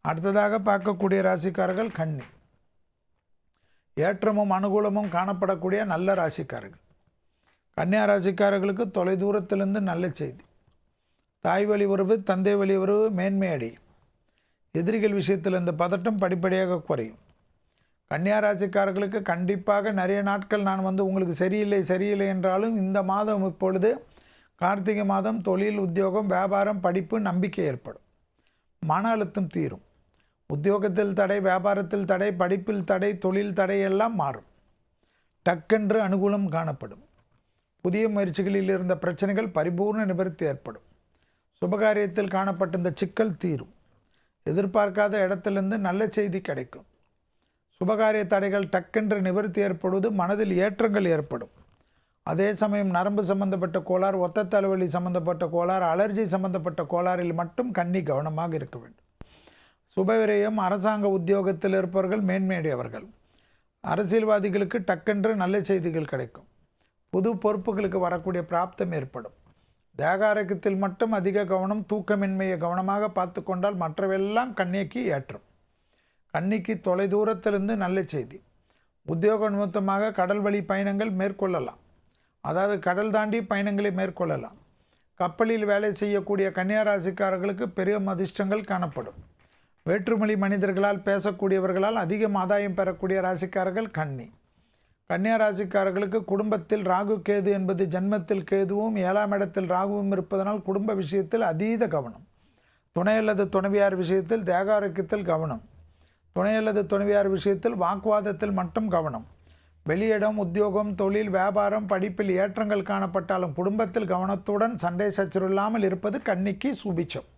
அடுத்ததாக பார்க்கக்கூடிய ராசிக்காரர்கள் கன்னி. ஏற்றமும் அனுகூலமும் காணப்படக்கூடிய நல்ல ராசிக்காரர்கள். கன்னியா ராசிக்காரர்களுக்கு தொலைதூரத்திலிருந்து நல்ல செய்தி. தாய் வழி உறவு, தந்தை வழி உறவு மேன்மை அடையும். எதிரிகள் விஷயத்தில் இந்த பதட்டம் படிப்படியாக குறையும். கன்னியா ராசிக்காரர்களுக்கு கண்டிப்பாக நிறைய நாட்கள் நான் உங்களுக்கு சரியில்லை என்றாலும் இந்த மாதம் இப்பொழுது கார்த்திகை மாதம் தொழில், உத்தியோகம், வியாபாரம், படிப்பு, நம்பிக்கை ஏற்படும். மன அழுத்தம் தீரும். உத்தியோகத்தில் தடை, வியாபாரத்தில் தடை, படிப்பில் தடை, தொழில் தடை எல்லாம் மாறும். டக்கென்று அனுகூலம் காணப்படும். புதிய முயற்சிகளில் இருந்த பிரச்சனைகள் பரிபூர்ண நிவர்த்தி ஏற்படும். சுபகாரியத்தில் காணப்பட்ட இந்த சிக்கல் தீரும். எதிர்பார்க்காத இடத்திலிருந்து நல்ல செய்தி கிடைக்கும். சுபகாரிய தடைகள் டக்கென்று நிவர்த்தி ஏற்படுவது மனதில் ஏற்றங்கள் ஏற்படும். அதே சமயம் நரம்பு சம்பந்தப்பட்ட கோளாறு, ஒத்த தலைவலி சம்பந்தப்பட்ட கோளாறு, அலர்ஜி சம்பந்தப்பட்ட கோளாறில் மட்டும் கன்னி கவனமாக இருக்க வேண்டும். சுபவிரயம், அரசாங்க உத்தியோகத்தில் இருப்பவர்கள் மேன்மையடையவர்கள். அரசியல்வாதிகளுக்கு டக்கென்று நல்ல செய்திகள் கிடைக்கும். புது பொறுப்புகளுக்கு வரக்கூடிய பிராப்தம் ஏற்படும். தேக ஆரோக்கியத்தில் மட்டும் அதிக கவனம், தூக்கமின்மையை கவனமாக பார்த்து கொண்டால் மற்றவெல்லாம் கன்னிக்கு ஏற்றம். கன்னிக்கு தொலைதூரத்திலிருந்து நல்ல செய்தி. உத்தியோக நிமித்தமாக கடல் வழி பயணங்கள் மேற்கொள்ளலாம். அதாவது கடல் தாண்டி பயணங்களை மேற்கொள்ளலாம். கப்பலில் வேலை செய்யக்கூடிய கன்னியா ராசிக்காரர்களுக்கு பெரிய அதிர்ஷ்டங்கள் காணப்படும். வேற்றுமொழி மனிதர்களால் பேசக்கூடியவர்களால் அதிகம் ஆதாயம் பெறக்கூடிய ராசிக்காரர்கள் கன்னி. கன்னியா ராசிக்காரர்களுக்கு குடும்பத்தில் ராகு கேது என்பது ஜன்மத்தில் கேதுவும் 7ஆம் இடத்தில் ராகுவும் இருப்பதனால் குடும்ப விஷயத்தில் அதீத கவனம். துணை அல்லது துணைவியார் விஷயத்தில் தேக ஆரோக்கியத்தில் கவனம். துணை அல்லது துணைவியார் விஷயத்தில் வாக்குவாதத்தில் மட்டும் கவனம். வெளியிடம், உத்தியோகம், தொழில், வியாபாரம், படிப்பில் ஏற்றங்கள் காணப்பட்டாலும் குடும்பத்தில் கவனத்துடன் சண்டை சச்சரவு இல்லாமல் இருப்பது கன்னிக்கு சுபிச்சம்.